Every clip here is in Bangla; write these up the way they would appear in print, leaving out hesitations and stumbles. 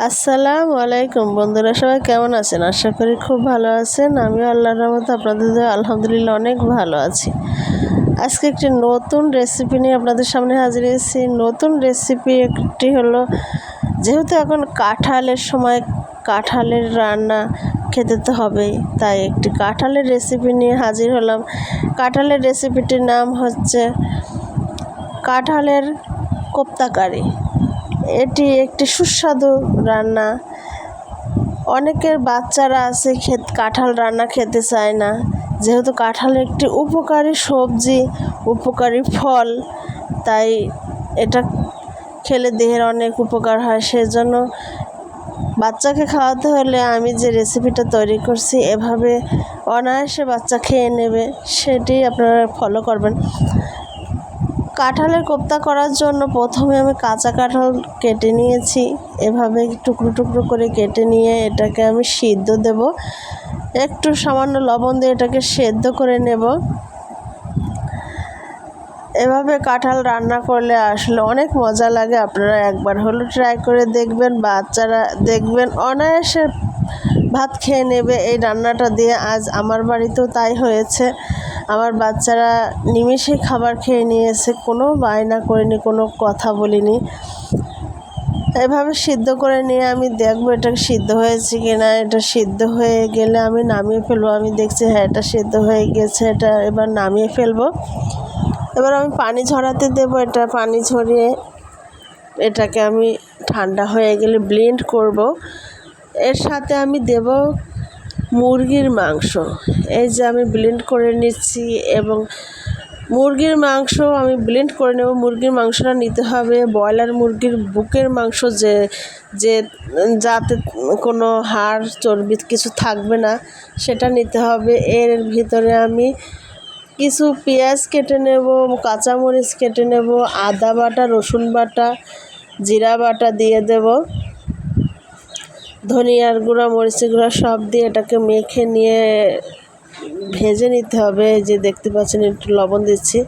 আসসালামু আলাইকুম বন্ধুরা, সবাই কেমন আছেন? আশা করি খুব ভালো আছেন। আমিও আল্লাহর রহমতে আপনাদের দোয়ায় আলহামদুলিল্লাহ অনেক ভালো আছি। আজকে একটি নতুন রেসিপি নিয়ে আপনাদের সামনে হাজির হয়েছি। নতুন রেসিপি একটি হলো, যেহেতু এখন কাঁঠালের সময়, কাঁঠালের রান্না খেতে তো হবেই, তাই একটি কাঁঠালের রেসিপি নিয়ে হাজির হলাম। কাঁঠালের রেসিপিটির নাম হচ্ছে কাঁঠালের কোপ্তা কারি। এটি একটি সুস্বাদু রান্না। অনেকের বাচ্চারা আছে কাঁঠাল রান্না খেতে চায় না, যেহেতু কাঁঠাল একটি উপকারী সবজি, উপকারী ফল, তাই এটা খেলে দেহের অনেক উপকার হয়। সেজন্য বাচ্চাকে খাওয়াতে হলে আমি যে রেসিপিটা তৈরি করছি, এভাবে অনায়াসে বাচ্চা খেয়ে নেবে, সেটি আপনারা ফলো করবেন। কাঁঠালের কোপ্তা করার জন্য প্রথমে আমি কাঁচা কাঁঠাল কেটে নিয়েছি। এভাবে টুকরো টুকরো করে কেটে নিয়ে এটাকে আমি সিদ্ধ দেব। একটু সামান্য লবণ দিয়ে এটাকে সেদ্ধ করে নেব। এভাবে কাঁঠাল রান্না করলে আসলে অনেক মজা লাগে। আপনারা একবার হলো ট্রাই করে দেখবেন, বাচ্চারা দেখবেন অনায়াসে ভাত খেয়ে নেবে এই রান্নাটা দিয়ে। আজ আমার বাড়িতেও তাই হয়েছে। আমার বাচ্চারা নিমেষেই খাবার খেয়ে নিয়েছে, কোনো বায়না করিনি, কোনো কথা বলিনি। এভাবে সিদ্ধ করে নিয়ে আমি দেখবো এটা সিদ্ধ হয়েছে কিনা। এটা সিদ্ধ হয়ে গেলে আমি নামিয়ে ফেলবো। আমি দেখছি হ্যাঁ, এটা সিদ্ধ হয়ে গেছে, এটা এবার নামিয়ে ফেলবো। এবার আমি পানি ঝরাতে দেবো। এটা পানি ঝরিয়ে এটাকে আমি ঠান্ডা হয়ে গেলে ব্লেন্ড করব। এর সাথে আমি দেব মুরগির মাংস। এই যে আমি ব্লেন্ড করে নিচ্ছি, এবং মুরগির মাংস আমি ব্লেন্ড করে নেব। মুরগির মাংসটা নিতে হবে ব্রয়লার মুরগির বুকের মাংস, যে যাতে কোনো হাড় চর্বি কিছু থাকবে না, সেটা নিতে হবে। এর ভিতরে আমি কিছু পেঁয়াজ কেটে নেব, কাঁচামরিচ কেটে নেব, আদা বাটা, রসুন বাটা, জিরা বাটা দিয়ে দেব, ধনিয়ার গুঁড়া, মরিচের গুঁড়া সব দিয়ে এটাকে মেখে নিয়ে ভেজে নিতে হবে। যে দেখতে পাচ্ছেন একটু লবণ দিচ্ছি।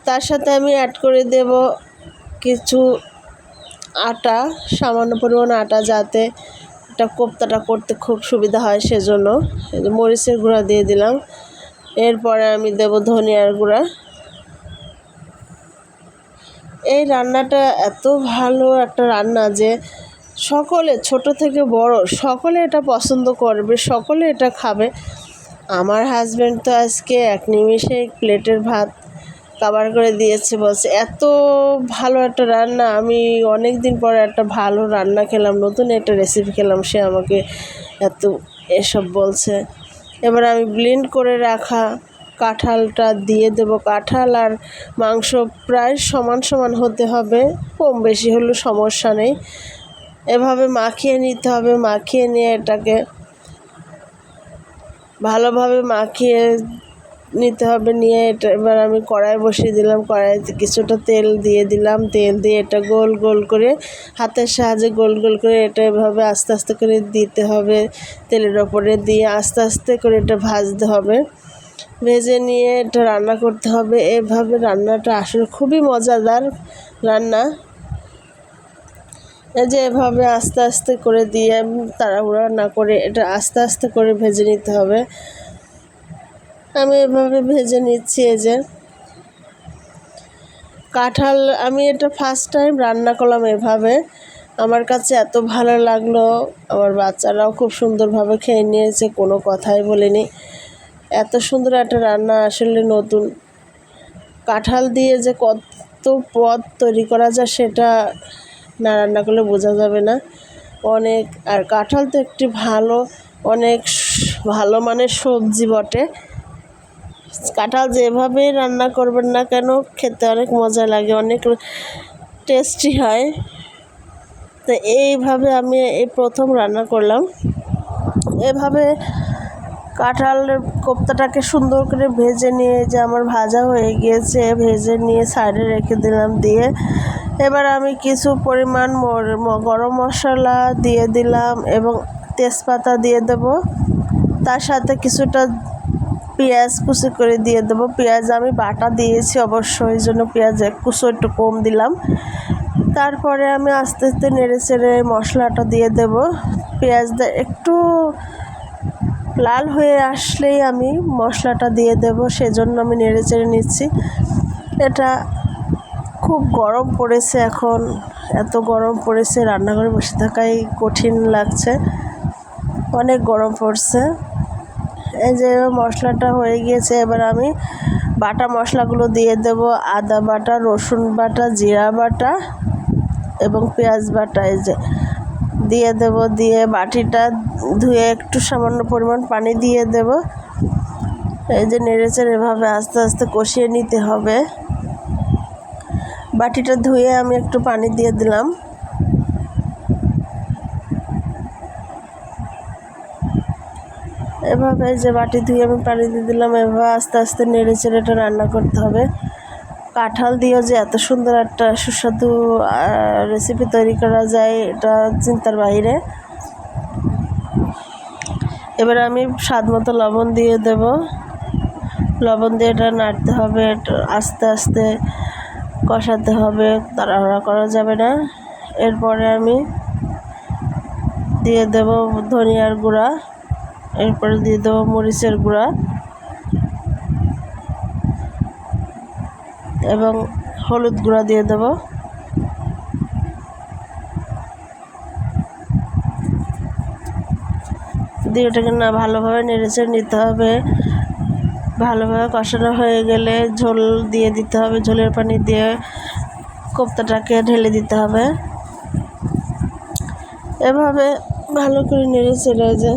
তার সাথে আমি অ্যাড করে দেব কিছু আটা, সামান্য পরিমাণ আটা, যাতে এটা কোপ্তাটা করতে খুব সুবিধা হয়, সেজন্য। মরিচের গুঁড়া দিয়ে দিলাম। এরপরে আমি দেব ধনিয়ার গুঁড়া। এই রান্নাটা এত ভালো একটা রান্না যে সকলে, ছোট থেকে বড়, সকলে এটা পছন্দ করবে, সকলে এটা খাবে। আমার হাজব্যান্ড তো আজকে এক নিমেষে প্লেটের ভাত কাবার করে দিয়েছে, বলছে এত ভালো একটা রান্না। আমি অনেক দিন পরে একটা ভালো রান্না খেলাম, নতুন একটা রেসিপি খেলাম, সে আমাকে এত এসব বলছে। এবার আমি ব্লেন্ড করে রাখা কাঁঠালটা দিয়ে দেব। কাঁঠাল আর মাংস প্রায় সমান সমান হতে হবে, কম বেশি হলেও সমস্যা নেই। এভাবে মাখিয়ে নিতে হবে। মাখিয়ে নিয়ে এটাকে ভালোভাবে মাখিয়ে নিতে হবে। নিয়ে এটা এবার আমি কড়াই বসিয়ে দিলাম। কড়াইতে কিছুটা তেল দিয়ে দিলাম। তেল দিয়ে এটা গোল গোল করে, হাতের সাহায্যে গোল গোল করে এটা এভাবে আস্তে আস্তে করে দিতে হবে। তেলের ওপরে দিয়ে আস্তে আস্তে করে এটা ভাজতে হবে। ভেজে নিয়ে এটা রান্না করতে হবে। এভাবে রান্নাটা আসলে খুবই মজাদার রান্না। এই যে এভাবে আস্তে আস্তে করে দিয়ে, তাড়াহুড়া না করে এটা আস্তে আস্তে করে ভেজে নিতে হবে। আমি এভাবে ভেজে নিচ্ছি। এই যে কাঁঠাল, আমি এটা ফার্স্ট টাইম রান্না করলাম এভাবে। আমার কাছে এত ভালো লাগলো, আমার বাচ্চারাও খুব সুন্দরভাবে খেয়ে নিয়েছে, কোনো কথাই বলেনি। এত সুন্দর একটা রান্না আসলে নতুন। কাঁঠাল দিয়ে যে কত পদ তৈরি করা যায়, সেটা না রান্না করলে বোঝা যাবে না। অনেক, আর কাঁঠাল তো একটি অনেক ভালো মানের সবজি বটে। কাঁঠাল যেভাবেই রান্না করবেন না কেন, খেতে অনেক মজা লাগে, অনেক টেস্টি হয়। তো এইভাবে আমি এই প্রথম রান্না করলাম। এভাবে কাঁঠালের কোপ্তাটাকে সুন্দর করে ভেজে নিয়ে, যে আমার ভাজা হয়ে গিয়েছে, ভেজে নিয়ে সাইডে রেখে দিলাম। দিয়ে এবার আমি কিছু পরিমাণ গরম মশলা দিয়ে দিলাম এবং তেজপাতা দিয়ে দেব। তার সাথে কিছুটা পেঁয়াজ কুচি করে দিয়ে দেবো। পেঁয়াজ আমি বাটা দিয়েছি অবশ্যই, এই জন্য পেঁয়াজ কুচো একটু কম দিলাম। তারপরে আমি আস্তে আস্তে নেড়ে চেড়ে মশলাটা দিয়ে দেব। পেঁয়াজটা একটু লাল হয়ে আসলেই আমি মশলাটা দিয়ে দেব, সেজন্য আমি নেড়ে চেড়ে নিচ্ছি। এটা খুব গরম পড়েছে এখন, এত গরম পড়েছে রান্নাঘরে বসে থাকাই কঠিন লাগছে, অনেক গরম পড়ছে। এই যে মশলাটা হয়ে গিয়েছে, এবার আমি বাটা মশলাগুলো দিয়ে দেব। আদা বাটা, রসুন বাটা, জিরা বাটা এবং পেঁয়াজ বাটা এই যে দিয়ে দেব। দিয়ে বাটিটা ধুয়ে একটু সামান্য পরিমাণ পানি দিয়ে দেব। এই যে নেড়েচেড়ে এভাবে আস্তে আস্তে কষিয়ে নিতে হবে। বাটিটা ধুয়ে আমি একটু পানি দিয়ে দিলাম। এভাবে যে বাটি ধুয়ে আমি পানি দিয়ে দিলাম, এভাবে আস্তে আস্তে নেড়েচেড়ে এটা রান্না করতে হবে। কাঁঠাল দিয়েও যে এত সুন্দর একটা সুস্বাদু রেসিপি তৈরি করা যায়, এটা চিন্তার বাইরে। এবার আমি স্বাদ মতো লবণ দিয়ে দেব। লবণ দিয়ে এটা নাড়তে হবে, এটা আস্তে আস্তে কষাতে হবে, তাড়াহুড়া করা যাবে না। এরপরে আমি দিয়ে দেব ধনিয়ার গুঁড়া, এরপরে দিয়ে দেবো মরিচের গুঁড়া এবং হলুদ গুঁড়া দিয়ে দেব। দিয়ে এটাকে না ভালোভাবে নেড়েচেড়ে নিতে হবে। ভালোভাবে কষানো হয়ে গেলে ঝোল দিয়ে দিতে হবে। ঝোলের পানি দিয়ে কোপ্তাটাকে ঢেলে দিতে হবে। এভাবে ভালো করে নেড়েচেড়ে যে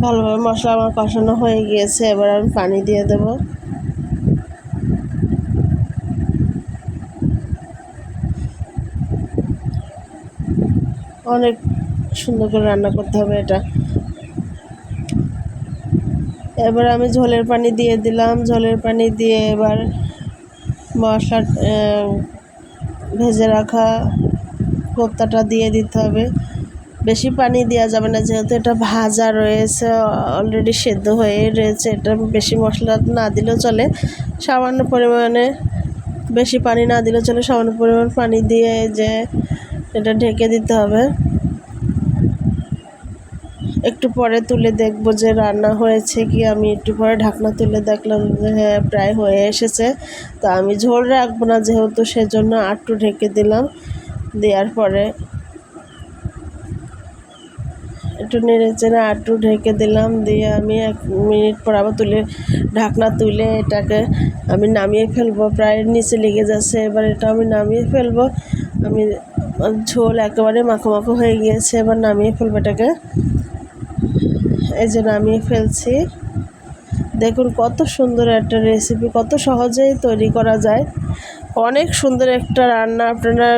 ভালোভাবে মশলা আমার কষানো হয়ে গিয়েছে, এবার আমি পানি দিয়ে দেব। অনেক সুন্দর করে রান্না করতে হবে এটা। এবার আমি ঝোলের পানি দিয়ে দিলাম। ঝোলের পানি দিয়ে এবার মশলা ভেজে রাখা কোপ্তাটা দিয়ে দিতে হবে। বেশি পানি দেওয়া যাবে না, যেহেতু এটা ভাজা রয়েছে, অলরেডি সেদ্ধ হয়ে রয়েছে। এটা বেশি মশলা না দিলেও চলে, সামান্য পরিমাণে, বেশি পানি না দিলেও চলে, সামান্য পরিমাণ পানি দিয়ে যে এটা ঢেকে দিতে হবে। একটু পরে তুলে দেখবো যে রান্না হয়েছে কি। আমি একটু পরে ঢাকনা তুলে দেখলাম যে হ্যাঁ প্রায় হয়ে এসেছে। তো আমি ঝোল রাখবো না যেহেতু, সেজন্য আটটু ঢেকে দিলাম। দেওয়ার পরে একটু নেড়েচেড়ে আটটু ঢেকে দিলাম। দিয়ে আমি 1 মিনিট পর আবার ঢাকনা তুলে এটাকে আমি নামিয়ে ফেলবো। প্রায় নিচে লেগে যাচ্ছে, এবার এটা আমি নামিয়ে ফেলবো। আমি ঝোল একেবারে মাখো মাখো হয়ে গিয়েছে, এবার নামিয়ে ফেলবো এটাকে। এই যে নামিয়ে ফেলছি। দেখুন কত সুন্দর একটা রেসিপি, কত সহজেই তৈরি করা যায়। অনেক সুন্দর একটা রান্না, আপনারা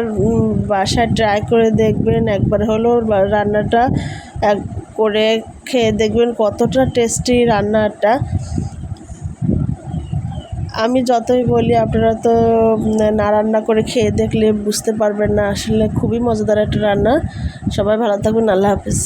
বাসায় ট্রাই করে দেখবেন একবার হলেও। রান্নাটা করে খেয়ে দেখবেন কতটা টেস্টি রান্নাটা। আমি যতই বলি আপনারা তো না রান্না করে খেয়ে দেখলে বুঝতে পারবেন না, আসলে খুবই মজাদার একটা রান্না। সবাই ভালো থাকবেন, আল্লাহ হাফেজ।